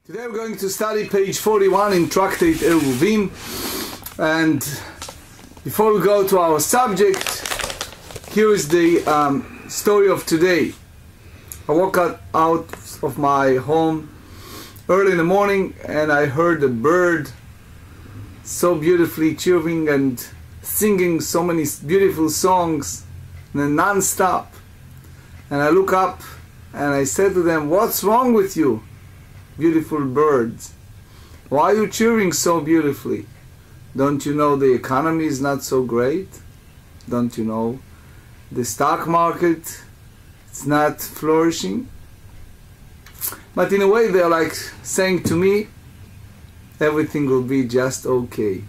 Today we're going to study page 41 in Tractate Irouvin, and before we go to our subject, here is the story of today. I woke out of my home early in the morning and I heard a bird so beautifully chirping and singing so many beautiful songs non-stop, and I look up and I said to them, "What's wrong with you, beautiful birds? Why are you cheering so beautifully? Don't you know the economy is not so great? Don't you know the stock market is not flourishing?" But in a way they're like saying to me, everything will be just okay.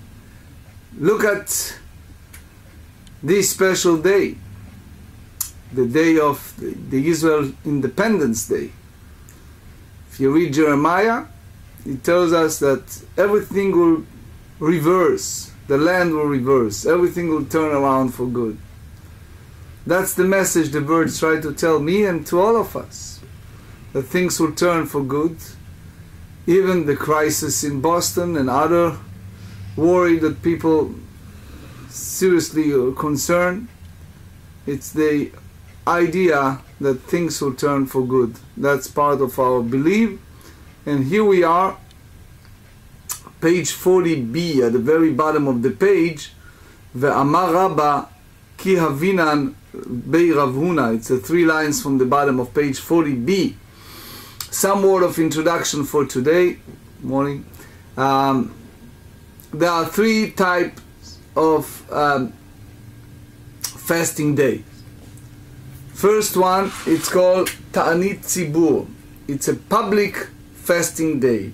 Look at this special day, the day of the Israel Independence Day. If you read Jeremiah, it tells us that everything will reverse, the land will reverse, everything will turn around for good. That's the message the birds try to tell me and to all of us, that things will turn for good. Even the crisis in Boston and other worry that people seriously are concerned, it's the idea that things will turn for good. That's part of our belief. And here we are, page 40b, at the very bottom of the page. Ve'amar Rabba ki havinan bei Rav Huna. It's 3 lines from the bottom of page 40b. Some word of introduction for today morning. There are 3 types of fasting days. First one, it's called Ta'anit Tzibur. It's a public fasting day.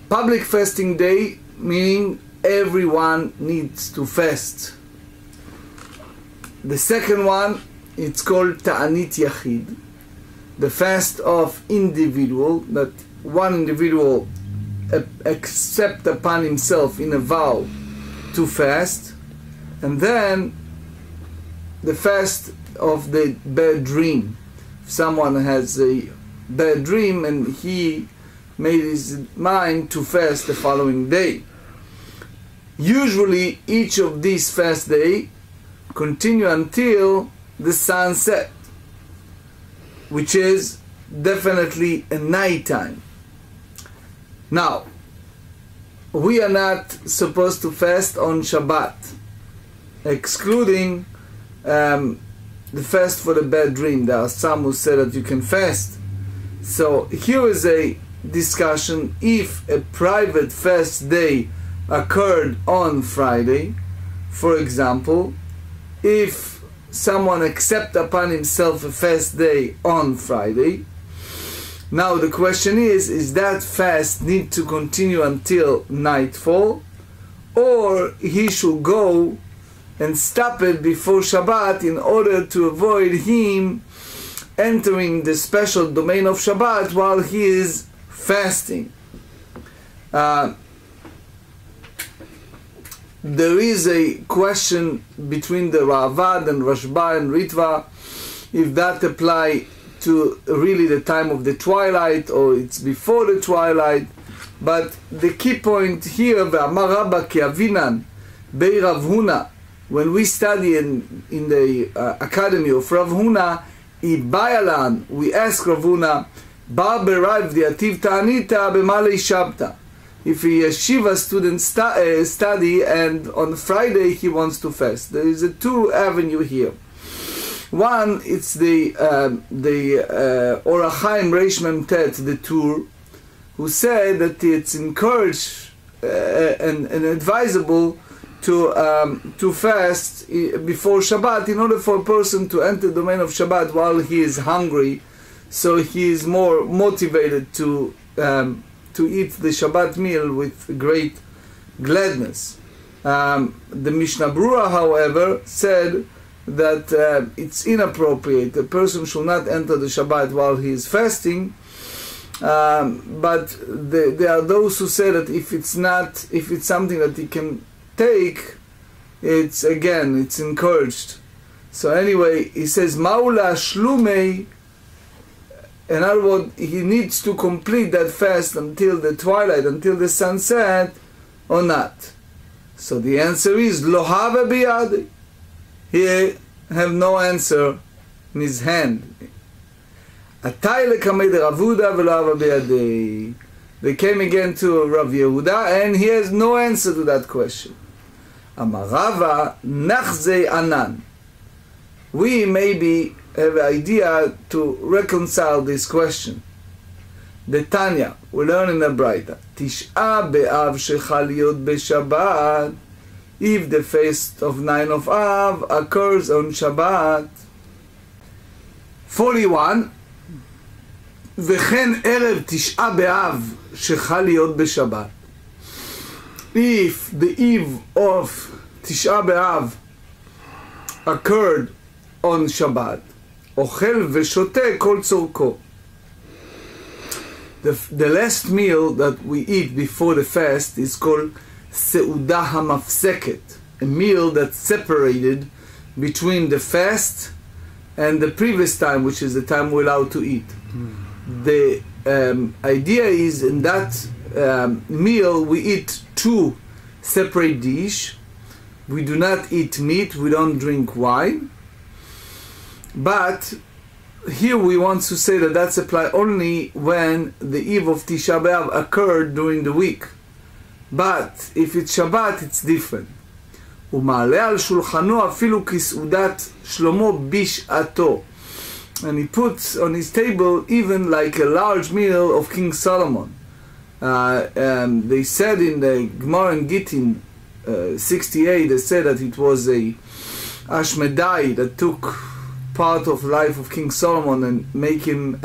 Public fasting day meaning everyone needs to fast. The second one, it's called Ta'anit Yachid, the fast of individual, that one individual accept upon himself in a vow to fast. And then the fast of the bad dream. If someone has a bad dream and he made his mind to fast the following day. Usually each of these fast days continue until the sunset, which is definitely a night time. Now, we are not supposed to fast on Shabbat, excluding the fast for the bad dream. There are some who say that you can fast. So here is a discussion. If a private fast day occurred on Friday, for example, if someone accept upon himself a fast day on Friday, now the question is that fast need to continue until nightfall, or he should go and stop it before Shabbat in order to avoid him entering the special domain of Shabbat while he is fasting. There is a question between the Ravad and Rashba and Ritva, if that apply to really the time of the twilight or it's before the twilight. But the key point here, Ve'amar Rabba ki havinan bei Rav Huna, when we study in the academy of Rav Huna, Ibayalan, we ask Rav Huna, Bar berav diativ ta'anita b'malei shabta. If a yeshiva student study and on Friday he wants to fast, there is a 2 avenue here. One, it's the Or HaChaim Reish Mem Tet, the Tur, who said that it's encouraged and advisable to fast before Shabbat in order for a person to enter the domain of Shabbat while he is hungry, so he is more motivated to eat the Shabbat meal with great gladness. The Mishnah Brura, however, said that it's inappropriate. A person should not enter the Shabbat while he is fasting. But there are those who say that if it's something that he can take, it's encouraged. So anyway, he says, Maula Shlumei In other words, he needs to complete that fast until the twilight, until the sunset, or not. So the answer is Lo hava biyadi. He have no answer in his hand. Atay lekamei de Rav Yehuda velo hava biyadi. They came again to Rav Yehuda, and he has no answer to that question. Amar Rava nachzei anan. We maybe have an idea to reconcile this question. The Tanya, we learn in the Braita, Tish'a be'av shechal liyot b'Shabbat, if the feast of 9 of Av occurs on Shabbat. 41, וכן ערב תשעה באב שחל להיות בשבת. If the eve of Tisha B'Av occurred on Shabbat, אוכל ושותה כל צורכו. The last meal that we eat before the fast is called Seudah HaMafseket, a meal that's separated between the fast and the previous time, which is the time we're allowed to eat. The idea is in that meal we eat two separate dishes. We do not eat meat, we don't drink wine. But here we want to say that that's applied only when the eve of Tisha B'Av occurred during the week. But if it's Shabbat, it's different. ומעלה על שולחנו אפילו כסעודת שלמה בשעתו. And he puts on his table even like a large meal of King Solomon. They said in the Gemara and Gittin 68, they said that it was a Ashmedai that took part of the life of King Solomon and make him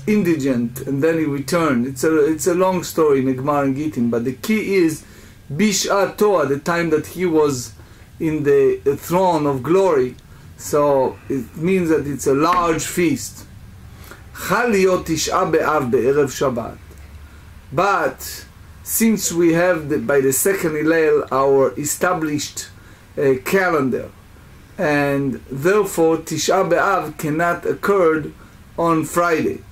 indigent, and then he returned. It's a long story in the Gemara and Gittin, but the key is Bish'ato, the time that he was in the throne of glory. So it means that it's a large feast. Chal liyot Tisha B'Av be'erev Shabbat. But since we have by the second Hillel our established calendar, and therefore Tisha B'Av cannot occur on Friday.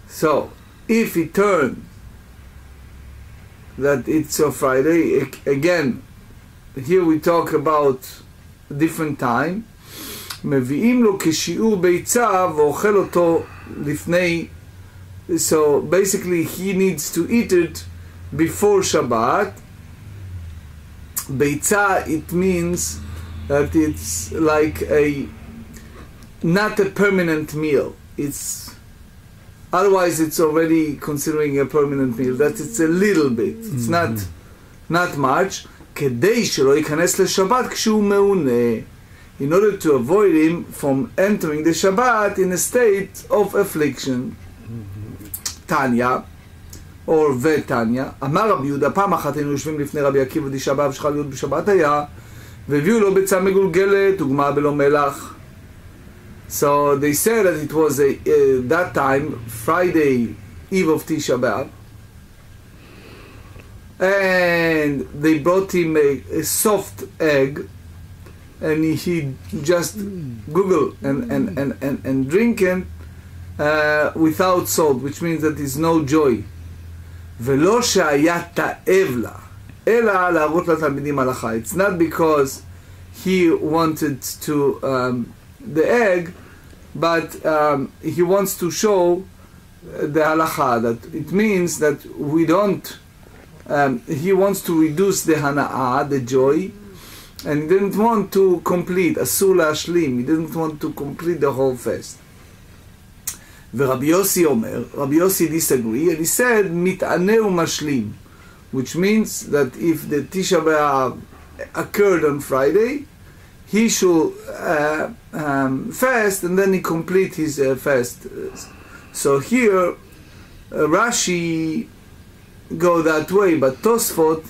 So if it turns that it's a Friday, again, here we talk about a different time. מביאים לו כשיעור ביצה ואוכל אותו לפני. So basically he needs to eat it before Shabbat. ביצה, it means that it's like not a permanent meal. Otherwise it's already considering a permanent meal. That it's a little bit. It's not much. כדי שלא ייכנס לשבת כשהוא מעונה. In order to avoid him from entering the Shabbat in a state of affliction. Tanya, or Vetanya, אמר רבי יהודה, פעם אחת היינו יושבים לפני רבי עקיבא תשעה באב שחל להיות בשבת היה, והביאו לו ביצה מגולגלת וגמר בלא מלח. So they said that it was that time, Friday, eve of Tisha B'Av, and they brought him a soft egg, and he just Google and drink it without salt, which means that there's no joy. ולא שהיה תאב לה, אלא להראות לתלמידים הלכה. It's not because he wanted to the egg, but he wants to show the halacha, that it means that we don't, he wants to reduce the hana'ah, the joy, and he didn't want to complete, asur להשלים, he didn't want to complete the whole fast. ורבי יוסי אומר, רבי יוסי disagree, and he said, מתענה ומשלים, which means that if the Tisha B'Av occurred on Friday, he should fast, and then he complete his fast. So here, Rashi go that way, but Tosfot,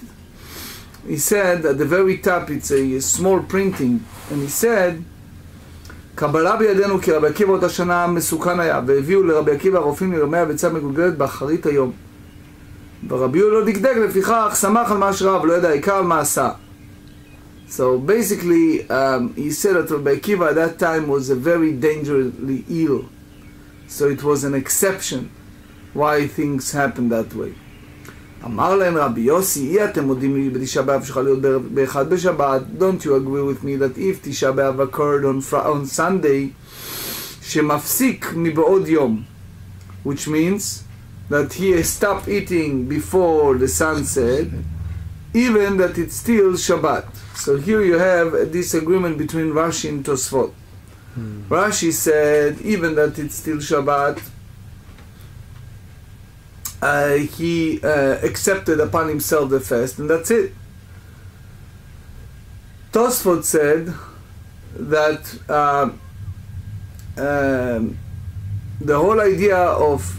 he said at the very top, it's a small printing, and he said, קבלה בידינו כי רבי עקיבא אותה שנה מסוכן היה, והביאו לרבי עקיבא הרופאים לרמיה ביצה מגולגלת באחרית היום. ורבי יהודה לא דקדק, לפיכך שמח על מה שראה ולא ידע עיקר על מה עשה. So basically, he said that Rabbi Akiva at that time was a very dangerously ill, So it was an exception why things happened that way. אמר להם רבי יוסי, אתם מודים לי בתשעה באב שצריכה להיות באחד בשבת? Don't you agree with me that if תשעה באב occurred on Sunday, שמפסיק מבעוד יום, which means that he stopped eating before the sunset, even that it's still Shabbat. So here you have a disagreement between Rashi and Tosfot. Rashi said, even that it's still Shabbat, he accepted upon himself the fast, and that's it. Tosfot said that the whole idea of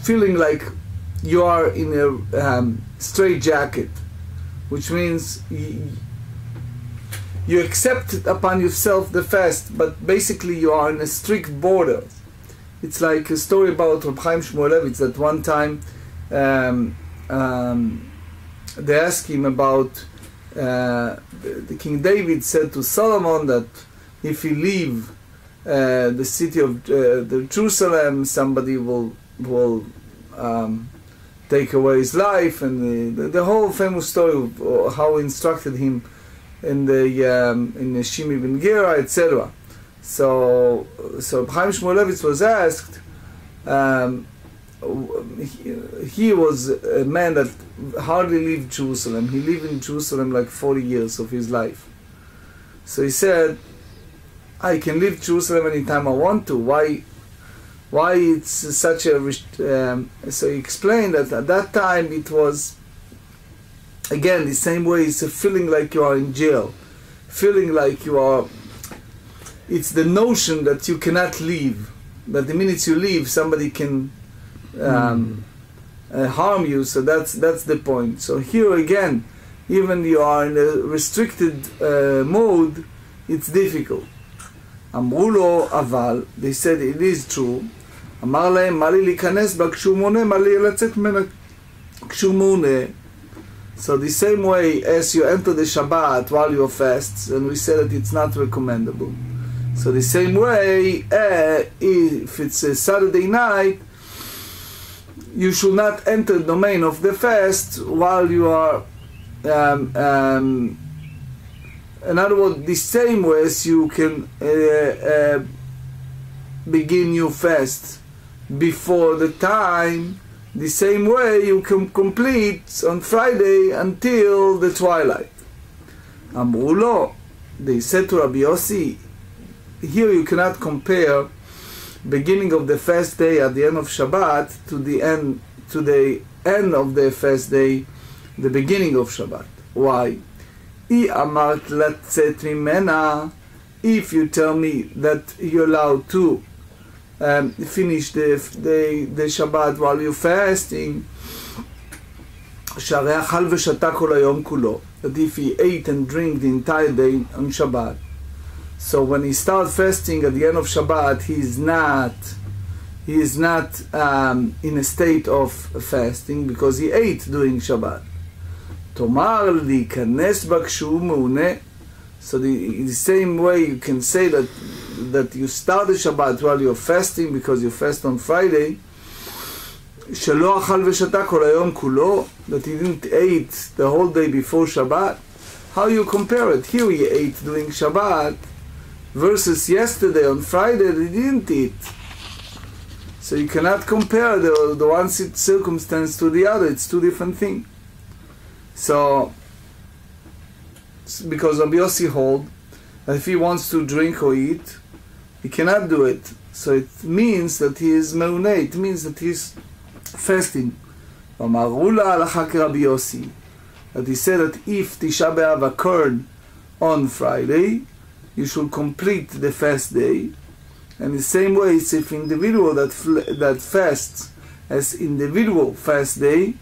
feeling like you are in a straight jacket, which means you accept upon yourself the fast, but basically you are in a strict border. It's like a story about Reb Chaim Shmulevitz that one time they asked him about the King David said to Solomon that if he leave the city of the Jerusalem, somebody will take away his life, and the whole famous story of how he instructed him in the Shimi ben Gera, etc. So Chaim Shmulevitz was asked. He was a man that hardly left Jerusalem. He lived in Jerusalem like 40 years of his life. So he said, I can leave Jerusalem anytime I want to. Why it's such a... so he explained that at that time it was, again, the same way, it's a feeling like you are in jail. Feeling like you are... It's the notion that you cannot leave. That the minute you leave, somebody can harm you. So that's the point. So here again, even you are in a restricted mode, it's difficult. אמרו לו, אבל, they said it is true, אמר להם, מה לי להיכנס בה כשהוא מונה, מה לי לצאת ממנה כשהוא מונה. So the same way as you enter the Shabbat while you fast, and we said that it's not recommendable. So the same way, if it's a Saturday night, you should not enter the domain of the fast while you are in other words, the same way as you can begin your fast before the time, the same way you can complete on Friday until the twilight. אמרו לו, they said to Rabbi Yossi, here you cannot compare beginning of the fast day at the end of Shabbat to the end of the fast day, the beginning of Shabbat. Why? If you tell me that you're allowed to finish the Shabbat while you're fasting, that if he ate and drank the entire day on Shabbat, so when he starts fasting at the end of Shabbat, he is not in a state of fasting because he ate during Shabbat. תאמר להיכנס בה כשהוא מעונה. So the same way you can say that you start the Shabbat while you're fasting because you fast on Friday, שלא אכל ושתה כל היום כולו, that he didn't eat the whole day before Shabbat. How you compare it? Here he ate during Shabbat versus yesterday on Friday he didn't eat. So you cannot compare the one circumstance to the other. It's two different things. So, because Rabbi Yossi hold that if he wants to drink or eat, he cannot do it. So it means that he is meuneh, it means that he is fasting. That he said that if Tisha B'Av occurred on Friday, you should complete the fast day. And the same way, it's if individual that fasts as individual fast day,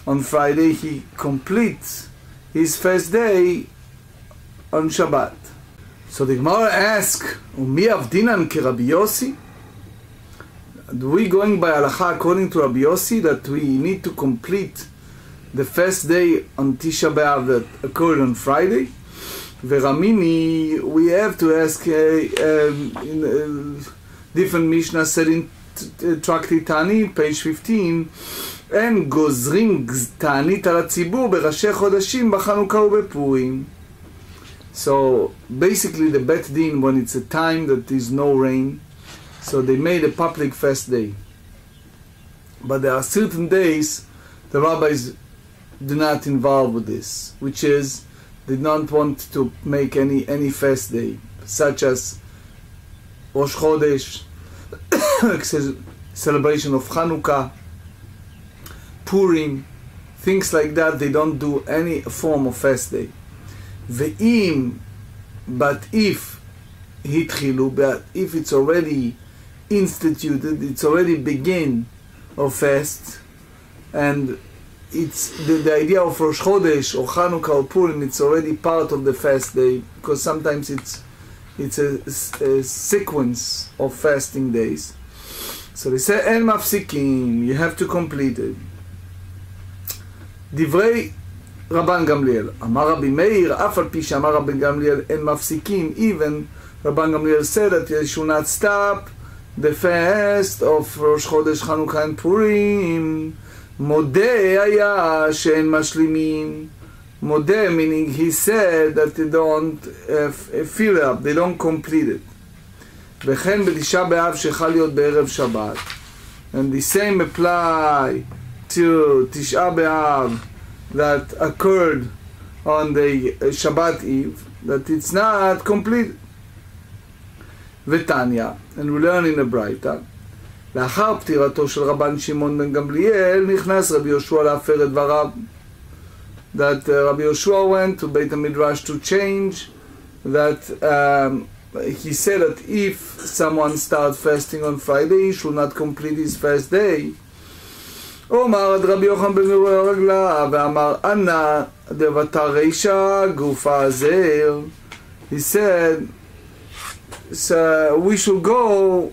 on Friday he completes his fast day on Shabbat. So the Gemara asks, "Umi avdinan ke Rabbi Yossi?" Do we going by halacha according to Rabbi Yossi that we need to complete the fast day on Tisha B'Av that occurred on Friday? Veramini, we have to ask different Mishnah said in Tractate Tani, page 15, אין גוזרים תענית על הציבור בראשי חודשים בחנוכה ובפורים. So basically the Bet Din, when it's a time that there is no rain, so they made a public fast day. But there are certain days the rabbis do not involve with this, which is they don't want to make any fast day, such as Rosh Chodesh, celebration of Hanukkah, Purim, things like that. They don't do any form of fast day. But if it's already instituted, it's already begin of fast, and it's the idea of Rosh Chodesh or Hanukkah or Purim, it's already part of the fast day, because sometimes it's a sequence of fasting days. So they say, En mafsikim, you have to complete it. Divrei Rabban Gamliel, Amar Rabbi Meir, אף על פי שאמר Rabbi Gamliel, אין מפסיקים, even Rabban Gamliel said that you should not stop the fast of Rosh Chodesh, Hanukkah and Purim. Modeh היה שאין משלימים. Modeh, meaning he said that they don't fill up, they don't complete it. וכן בתשעה באב שחל להיות בערב שבת. And the same apply to תשעה באב that occurred on the Shabbat Eve, that it's not complete. ותניא, and we learn in the Braita, לאחר פטירתו של רבן שמעון בן גמליאל, נכנס רבי יהושע להפר את דבריו. That Rabbi Yoshua went to Beit HaMidrash to change, that he said that if someone starts fasting on Friday, he should not complete his fast day. אומר עד רבי יוחנן בן גמליאל רגלה, ואמר אנא דבתר רישא גופה הזר. He said, so we should go,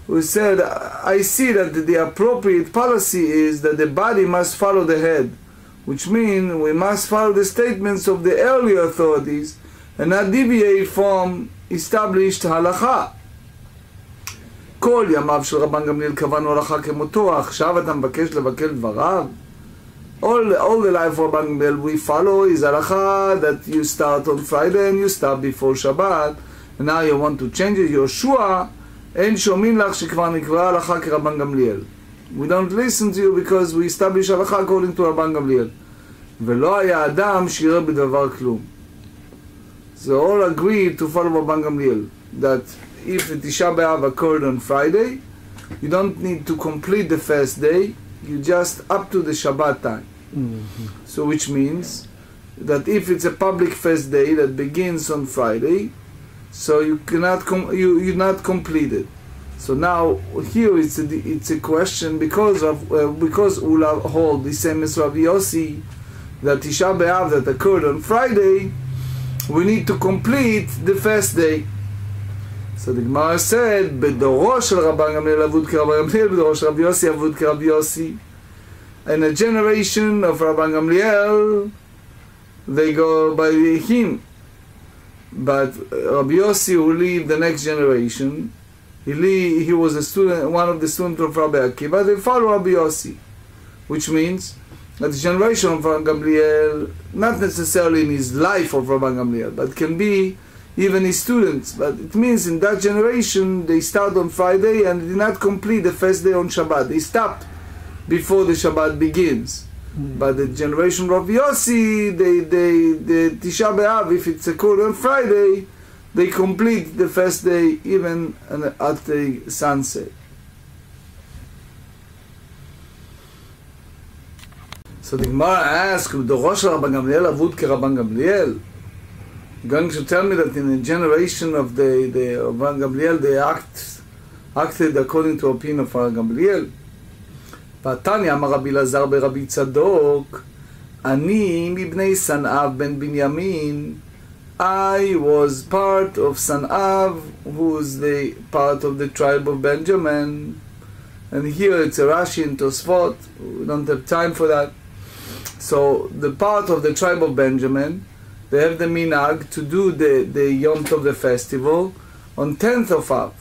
we said, I see that the appropriate policy is that the body must follow the head, which means we must follow the statements of the earlier authorities and not deviate from established halacha. כל ימיו של רבן גמליאל קבענו הלכה כמותו, עכשיו אתה מבקש לבקר דבריו? All the life of Rabban Gamliel we follow is halacha that you start on Friday and you start before Shabbat, and now you want to change it. יהושע, אין שומעים לך שכבר נקבעה הלכה כרבן גמליאל. We don't listen to you because we establish halacha according to רבן גמליאל. ולא היה אדם שיראה בדבר כלום. So all agreed to follow רבן גמליאל, that if the Tisha B'Av occurred on Friday, you don't need to complete the fast day, you just up to the Shabbat time. So which means that if it's a public fast day that begins on Friday, so you cannot you're not completed. So now here it's a question because Ula hold the same as Rabbi Yossi, that Tisha B'Av that occurred on Friday, we need to complete the fast day. So the Gemara said, בדורו של רבן גמליאל אבוד כרבן גמליאל, בדורו של רבי יוסי אבוד כרבי יוסי. In a generation of Rabban Gamliel, they go by him. But Rabbi Yossi, who lived the next generation, he was a student, one of the students of Rabbi Akiva, they follow Rabbi Yossi. Which means that the generation of Rabban Gamliel, not necessarily in his life of Rabban Gamliel, but can be even his students. But it means in that generation, they start on Friday and did not complete the first day on Shabbat. They stopped before the Shabbat begins. But the generation of Yossi, the Tisha B'Av, if it's occurred on Friday, they complete the first day even at the sunset. So the Gemara asks, דורו של רבן גמליאל אבוד כרבן גמליאל? Going to tell me that in the generation of the Rabban Gamliel, they acted according to opinion of Rabban Gamliel. ותניא אמר רבי אלעזר ברבי צדוק, אני מבני סנאב בן בנימין, I was part of Sanav, who's the part of the tribe of Benjamin. And here it's a Rashi and Tosfot, we don't have time for that. So the part of the tribe of Benjamin, they have the minhag to do the Yom Tov, the festival, on 10th of Av.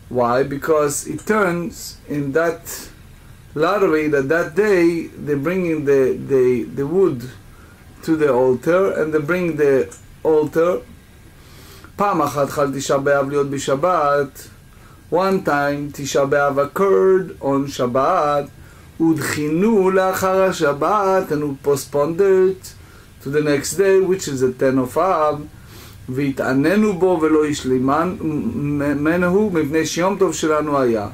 Why? Because it turns in that lottery that day they bring in the wood to the altar, and they bring the altar. פעם אחת חל תשעה באב להיות בשבת. One time תשעה באב occurred on Shabbat. ודחינו לאחר השבת, and we postponed it to the next day, which is the 10 of Av. והתעננו בו ולא השלימנו מפני שיום טוב שלנו היה.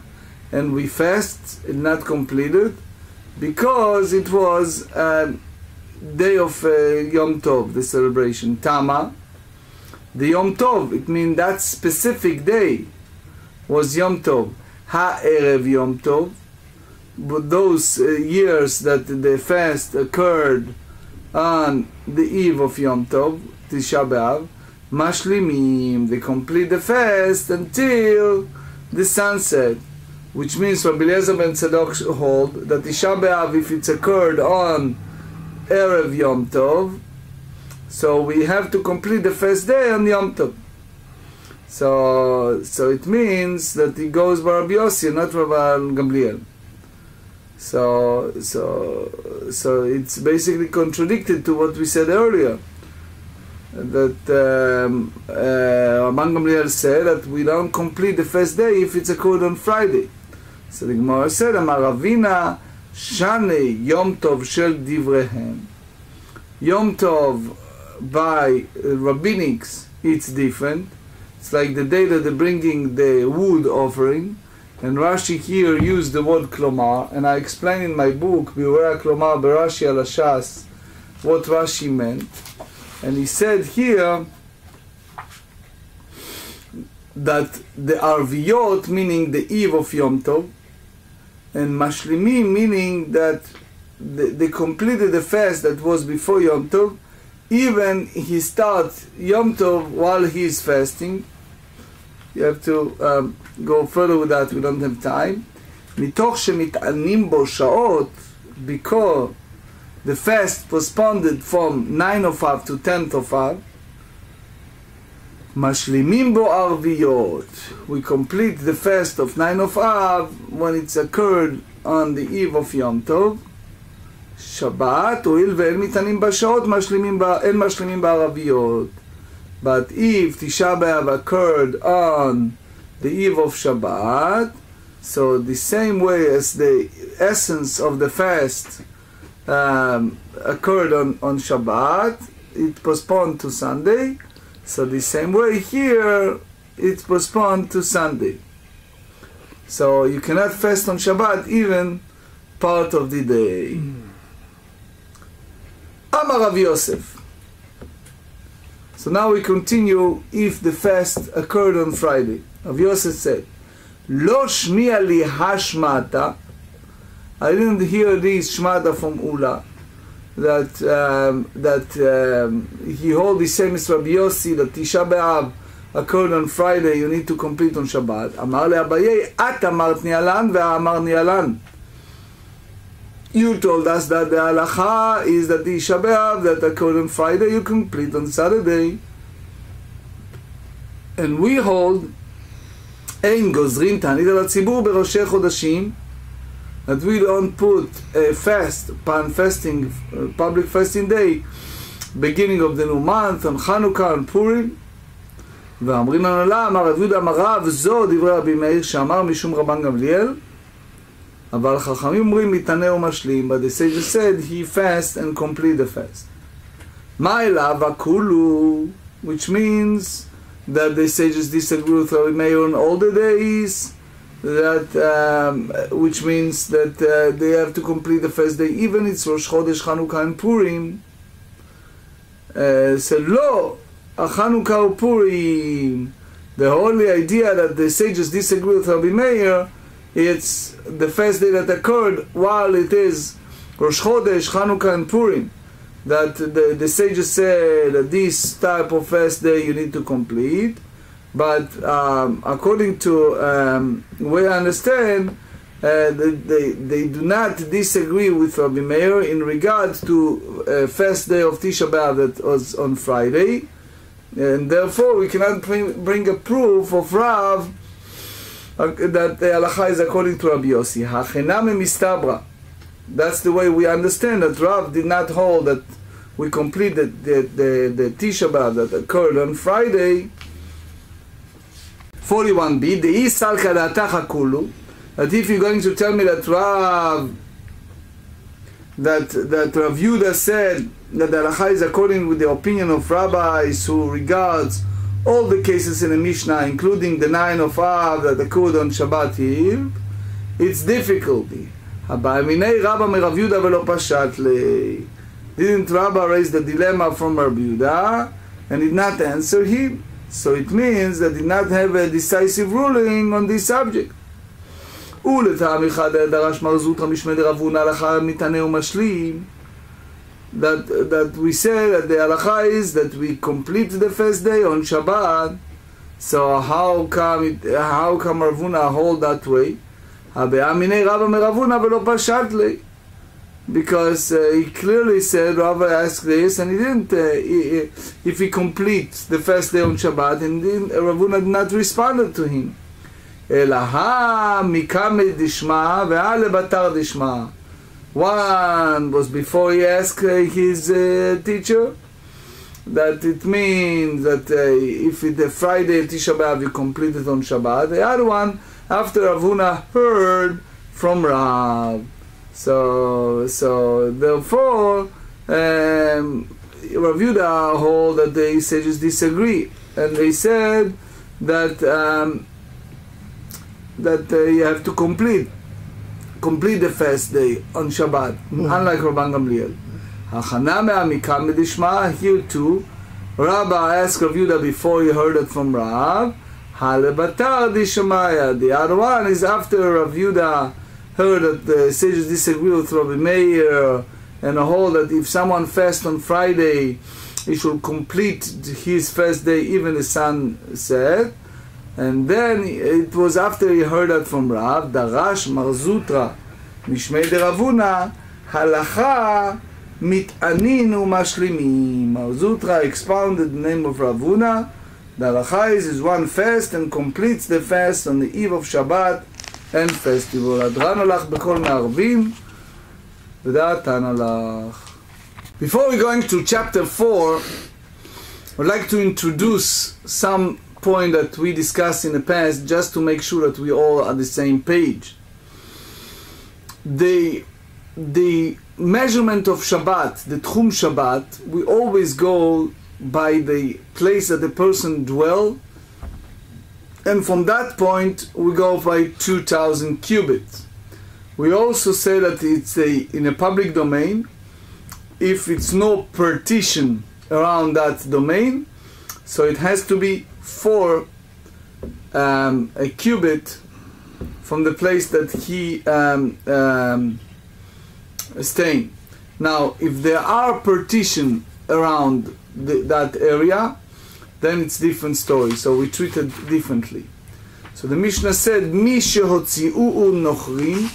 And we fast, not completed, because it was a day of Yom Tov, the celebration. Tama, the Yom Tov, it means that specific day was Yom Tov. Ha'erev Yom Tov, but those years that the fast occurred on the eve of Yom Tov, Tisha B'Av, Mashlimim, they complete the fast until the sunset, which means Rabbi Eliezer ben Tzadok hold that Tisha B'Av, if it's occurred on Erev Yom Tov, so we have to complete the first day on Yom Tov. So it means that he goes by Rabbi Yossi, not Rabbi Gamliel. So it's basically contradicted to what we said earlier. That Rabban Gamliel said that we don't complete the first day if it's occurred on Friday. So the Gemara said, Amar Ravina Shane Yom Tov Shel Divrehem. Yom Tov by rabbinics, it's different. It's like the day that they're bringing the wood offering. And Rashi here used the word Klomar, and I explain in my book, Biura Klomar Berashi al Shas, what Rashi meant. And he said here that the Arviyot, meaning the eve of Yom Tov, and Mashlimim, meaning that they completed the fast that was before Yom Tov, even he starts Yom Tov while he is fasting. You have to go further with that, we don't have time. מתוך שמתענים בו שעות, because the fast postponed from 9 of Av to 10th of Av, משלימים בו ערביות. We complete the fast of 9 of Av when it's occurred on the eve of Yom Tov. שבת, הואיל ואין מתענים בשעות, אין משלימים בערביות. But if Tisha B'Av occurred on the eve of Shabbat, so the same way as the essence of the fast occurred on Shabbat, it postponed to Sunday. So the same way here, it's postponed to Sunday. So you cannot fast on Shabbat even part of the day. Amar Rav Yosef. So now we continue if the fast occurred on Friday. Rav Yosef said, Lo shmiya li hashmata. I didn't hear this shmata from Ula, that he hold the same as Rabbi Yossi, that Tisha B'Av occurred on Friday, you need to complete on Shabbat. Amar le Abaye, at amart ni'alan ve'amar ni'alan. You told us that the halacha is that the Tisha B'Av that occurred on Friday, you complete on Saturday. And we hold, Ein gozrin ta'anit al hatzibur beroshei chodashim, that we don't put a fast, pan-fasting, public fasting day, beginning of the new month, on Chanukah and Purim. ואומרים לנו לה, אמר רב יהודה אמר רב, זו דברי רבי מאיר שאמר משום רבן גמליאל, אבל חכמים אומרים מתענה ומשלים, but the sages said he fast and complete the fast. מה אליו הכולו, which means that the sages disagree with Rabbi Meir on all the days, that which means that they have to complete the first day, even it's Rosh Chodesh, Chanukah and Purim. So lo, Chanukah or Purim, the only idea that the sages disagree with Rabbi Meir, it's the first day that occurred while it is Rosh Chodesh, Chanukah and Purim, that the sages say that this type of fast day you need to complete. But according to the way I understand, they do not disagree with Rabbi Meir in regard to first day of Tisha B'Av that was on Friday, and therefore we cannot bring a proof of Rav that the halacha is according to Rabbi Yossi. Hachename mistabra. That's the way we understand that Rav did not hold that we completed the Tisha B'Av that occurred on Friday. 41b, the Isal Kadatach Hakulu, that if you're going to tell me that Rav Yehuda said that the halacha is according with the opinion of rabbis who regards all the cases in the Mishnah, including the 9 of Av that occurred on Shabbat Eve, it's difficulty. Didn't Rabba raise the dilemma from Rabbi Yehuda and did not answer him? So it means that did not have a decisive ruling on this subject. That we say that the halacha is that we complete the first day on Shabbat. So how come Ravuna hold that way? Because he clearly said, Rava asked this, and he didn't. If he completes the first day on Shabbat, and Ravuna did not respond to him. One was before he asked his teacher, that it means that if it's a Friday Tisha B'Av you complete it on Shabbat. The other one after Ravuna heard from Rav. So therefore Rav Yehuda hold that the sages disagree, and they said that you have to complete the first day on Shabbat, unlike Rabban Gamliel. Here too, Rabbi asked Rav Yehuda before he heard it from Rav. The other one is after Rav Yehuda heard that the sages disagree with Rabbi Meir and hold that if someone fasts on Friday, he should complete his first day even the sun set. And then it was after he heard that from Rav, Darash Marzutra Mishmei de Ravuna Halacha Mit'aninu Mashlimim. Marzutra expounded the name of Ravuna. The halacha is one fast and completes the fast on the eve of Shabbat and festival. Adran alach b'kol me'arvim v'da'atan alach. Before we go into chapter 4, I'd like to introduce some point that we discussed in the past, just to make sure that we all are on the same page. The measurement of Shabbat, the Tchum Shabbat, we always go by the place that the person dwell, and from that point we go by 2,000 cubits. We also say that it's in a public domain. If it's no partition around that domain, so it has to be 4 a cubit from the place that he staying. Now, if there are partition around that area, then it's different story. So we treat it differently. So the Mishnah said, "Mi shehotzi'u'u nochrim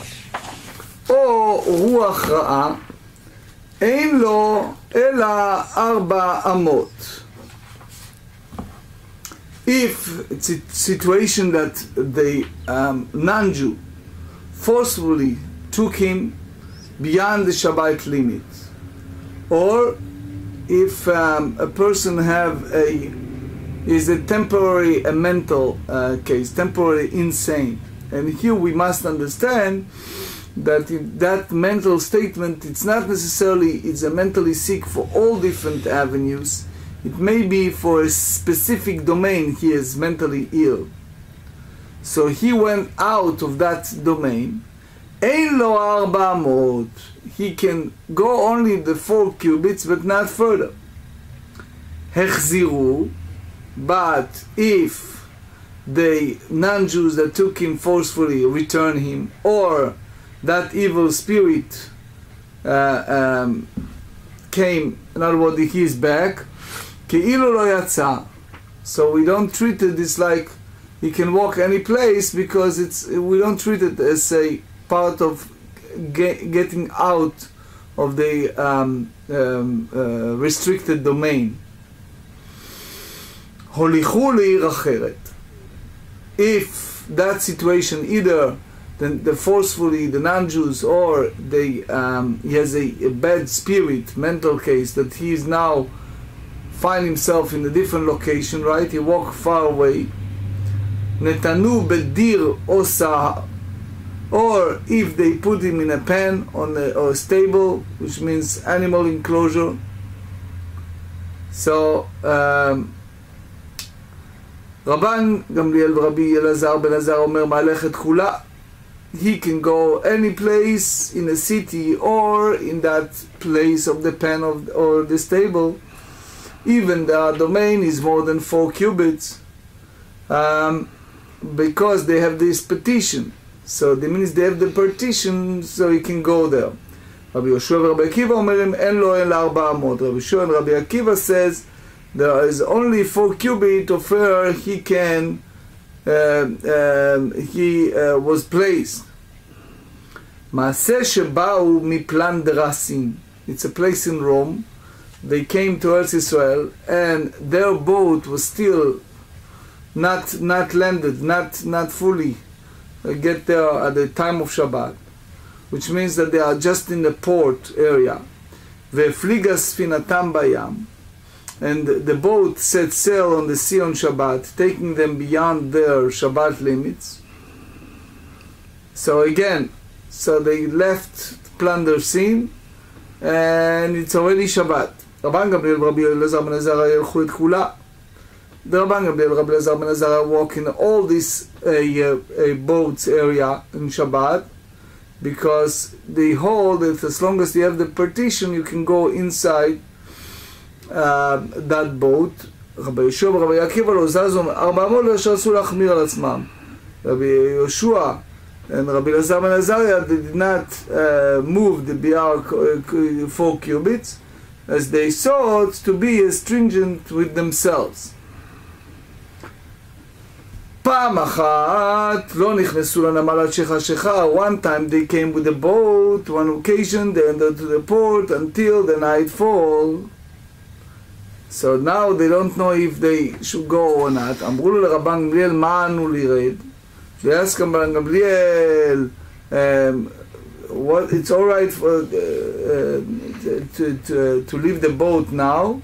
o ruach ra'a ein lo ela 4 amot." If it's a situation that the non-Jew forcefully took him beyond the Shabbat limit, or if a person is a temporary mental case, temporary insane, and here we must understand that that mental statement, it's not necessarily it's a mentally sick for all different avenues. It may be for a specific domain he is mentally ill. So he went out of that domain. Ein lo 4 amot. He can go only the 4 cubits, but not further. Hechziru. But if the non-Jews that took him forcefully return him, or that evil spirit came, in other words, he is back, Ke'ilu lo yatsa. So we don't treat it as like he can walk any place, because we don't treat it as a part of getting out of the restricted domain. Holichu le'ir acheret. If that situation, either the forcefully the non-Jews, or he has a bad spirit, mental case, that he is now find himself in a different location, right? He walked far away. Netanu bedir osa, or if they put him in a pen or a stable, which means animal enclosure. So Rabban Gamliel Rabbi Elazar ben Azar Omer Malechet Kula, he can go any place in a city or in that place of the pen or the stable, even the domain is more than 4 cubits, because they have this petition. So that means they have the partition, so he can go there. Rabbi Yoshua and Rabbi Akiva omerim en lo el 400. Rabbi Yoshua and Rabbi Akiva says there is only 4 cubits of where he can was placed. Maaseh sheba'u miplan derasim. It's a place in Rome. They came to Eretz Israel, and their boat was still not landed, not fully get there at the time of Shabbat, which means that they are just in the port area. Ve'fliga sfinatam bayam, and the boat set sail on the sea on Shabbat, taking them beyond their Shabbat limits. So again, they left plunder scene, and it's already Shabbat. Rabban Gamliel Rabbi Elazar ben Azar yelchu et kula. The Rabban Gamliel Rabbi Elazar ben Azar walk in all this boats area in Shabbat, because they hold that as long as you have the partition, you can go inside that boat. Rabbi Yoshua ורבי עקיבא לא זזו 400 אשר עשו להחמיר על עצמם. Rabbi Yoshua and Rabbi Elazar ben Azariah, they did not move the biar 4 cubits, as they sought to be stringent with themselves. פעם אחת לא נכנסו לנמל עד שחשיכה. One time they came with a boat, one occasion they entered to the port until the nightfall. So now they don't know if they should go or not. אמרו לו לרבן גמליאל, מה אנו לירד? They asked רבן גמליאל, what, it's all right for, to leave the boat now,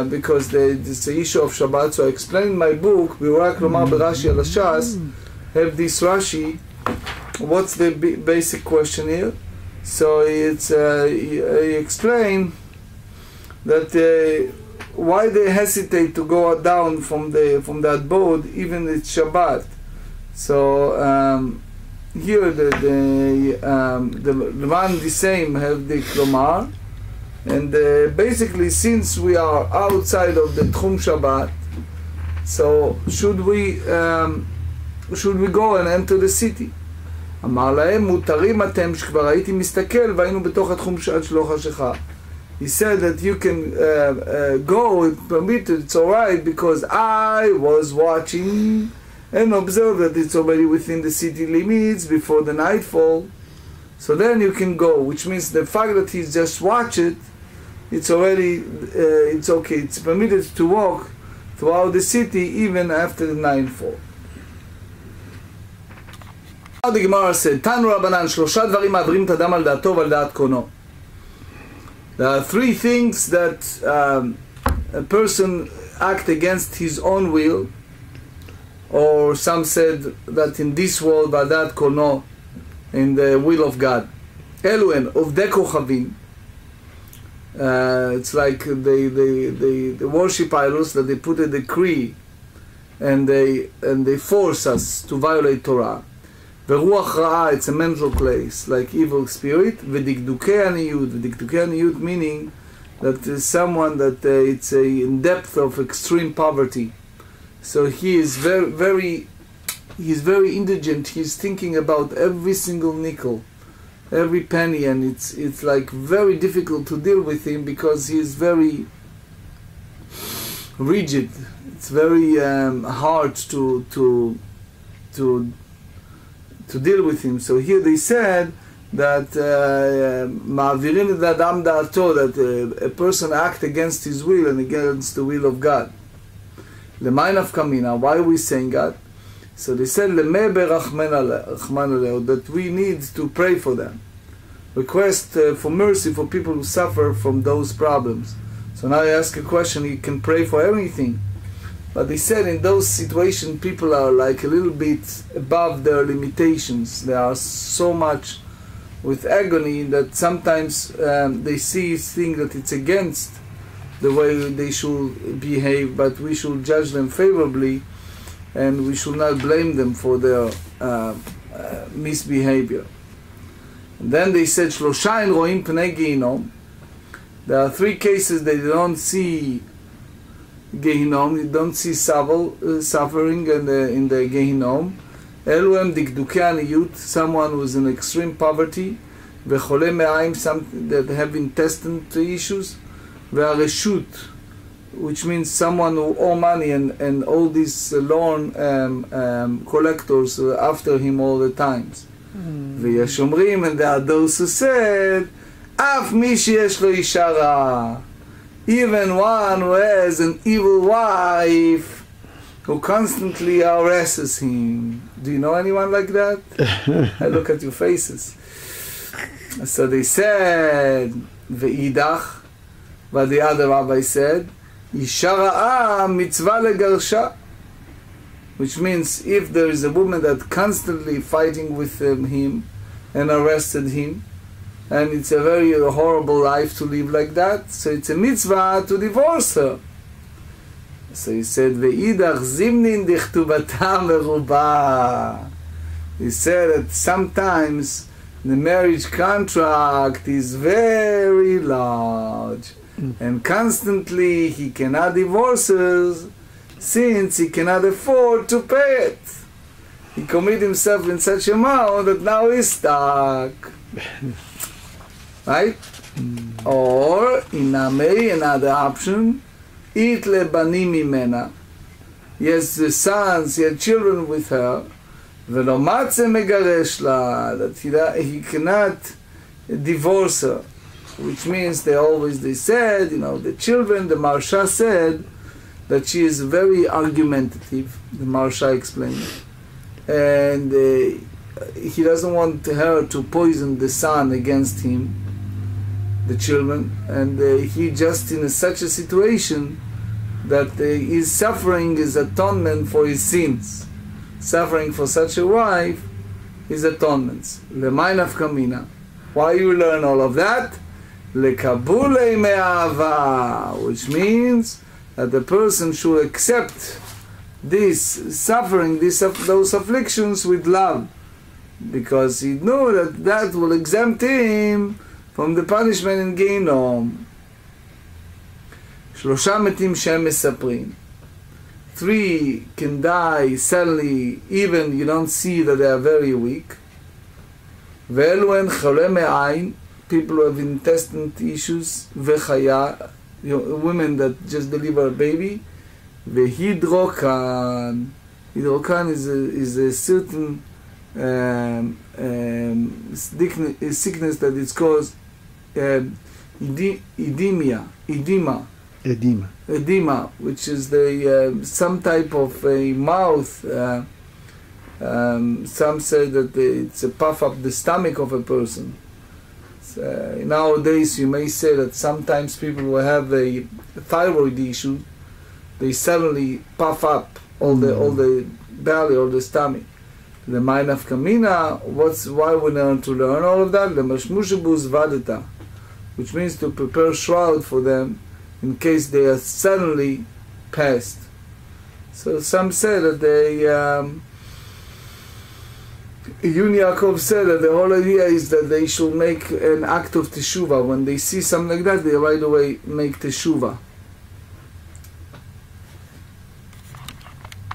because it's the issue of Shabbat. So I explained in my book, Birak Lomar Berashi al Shas, have this Rashi. What's the basic question here? So it's he explained that why they hesitate to go down from that boat, even it's Shabbat. So here the one the same have the Klomar, and basically, since we are outside of the Tchum Shabbat, so should we go and enter the city? אמר להם, מותרים אתם שכבר הייתי מסתכל והיינו בתוך התחום שעד שלא חשיכה. He said that you can go, it's permitted, it's alright, because I was watching and observed that it's already within the city limits before the nightfall. So then you can go, which means the fact that he's just watched it, it's already, it's okay, it's permitted to walk throughout the city even after the nightfall. Now the Gemara said, Tanu Rabbanan, שלושה דברים מעבירים את האדם על דעתו ועל דעת קונו. There are 3 things that a person act against his own will, or some said that in this world, ועל דעת קונו, in the will of God. אלו הן עובדי כוכבים. It's like they worship idols, that they put a decree and they force us to violate Torah. ורוח רעה, it's a mental place, like evil spirit. ודקדוקי עניות, ודקדוקי עניות meaning that is someone that it's in depth of extreme poverty. So he is very indigent. He's thinking about every single nickel, every penny, and it's like very difficult to deal with him because he is very rigid. It's very hard to deal with him. So here they said that מעבירים את האדם דעתו, that a person act against his will and against the will of God. למאי נפקא מינה, why are we saying that? So they said that we need to pray for them. Request for mercy for people who suffer from those problems. So now I ask a question, you can pray for everything. But they said in those situations people are like a little bit above their limitations. They are so much with agony that sometimes they think that it's against the way they should behave, but we should judge them favorably and we should not blame them for their misbehavior. And then they said, Shlosha roim pnei Gehinom. There are 3 cases that you don't see Gehinom, you don't see suffering in the Gehinom. Elu hem dikdukei aniyut, someone who is in extreme poverty, vechole me'ayim, some that have intestinal issues, ve'areshut, which means someone who owe money and all these loan collectors after him all the times. ויש אומרים, and there are those who said, אף מי שיש לו אישה רעה, even one who has an evil wife who constantly harasses him. Do you know anyone like that? I look at your faces. So they said, ve'idach, but the other rabbi said, אישה רעה מצווה לגרשה, which means if there is a woman that constantly fighting with him and arrested him, and it's a very horrible life to live like that, so it's a mitzvah to divorce her. So he said, ve'idach zimnin dichtubata meruba. He said that sometimes the marriage contract is very large, and constantly he cannot divorce her since he cannot afford to pay it. He committed himself in such amount that now he's stuck. Right? Or, inamei, another option, it lebanim mimena. He has sons, he had children with her, velo matze megaresh la, that he cannot divorce her. Which means they said, the children, the Marsha said, that she is very argumentative, the Marsha explained. And he doesn't want her to poison the son against him, the children, and he just in such a situation that his suffering is atonement for his sins. Suffering for such a wife is atonements. Lemay nafkamina. Why you learn all of that? Lekabulei me'ava, which means that the person should accept this suffering, those afflictions with love, because he knew that will exempt him from the punishment in Gehinom. 3 מתים שהם מספרים. 3 can die suddenly, even you don't see that they are very weak. ואלו הן חולי מעין, people who have intestinal issues, וחיה, women that just deliver a baby, והידרוקן. Hidrokan is a certain sickness that is called edema, which is some type of a mouth. Some say that it's a puff up the stomach of a person. Nowadays you may say that sometimes people who have a thyroid issue, they suddenly puff up all the belly, all the stomach. The mind of Kamina, why we learn to learn all of that? The Mashmushabuz Vadeta, which means to prepare shroud for them in case they are suddenly passed. So some say that Yun Yaakov said that the whole idea is that they should make an act of teshuvah. When they see something like that, they right away make teshuvah.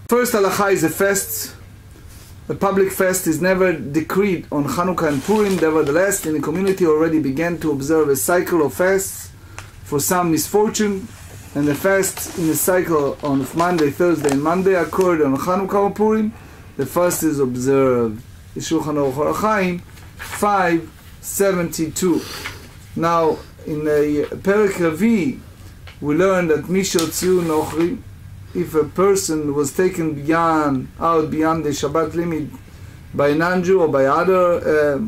First halacha is a fast. A public fast is never decreed on Chanukah and Purim. Nevertheless, in the community already began to observe a cycle of fasts for some misfortune, and the fast in the cycle on Monday, Thursday, and Monday occurred on Chanukah or Purim. The fast is observed. Shulchan Aruch Orach Chaim 572. Now, in the Perek Ravi, we learn that Mishotziu Nochri, if a person was taken out beyond the Shabbat limit by a non-Jew or by other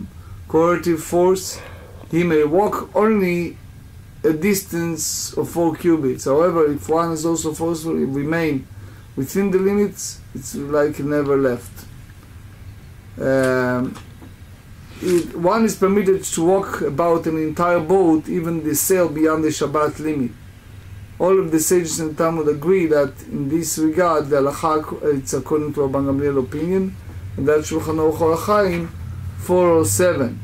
coercive force, he may walk only a distance of 4 cubits. However, if one is also forcefully remain within the limits, it's like he never left. One is permitted to walk about an entire boat, even the sail beyond the Shabbat limit. All of the sages in Talmud agree that in this regard, the halacha, it's according to Rabbi Gamliel's opinion, and that Shulchan Aruch Orachaim 407.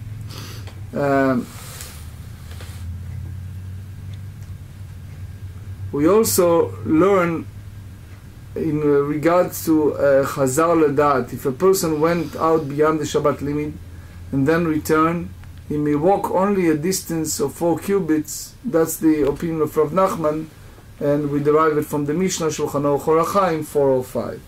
We also learn in regards to Chazar Ladat, if a person went out beyond the Shabbat limit and then returned, he may walk only a distance of 4 cubits. That's the opinion of Rav Nachman, and we derive it from the Mishnah Shulchan Aruch Orachaim 405.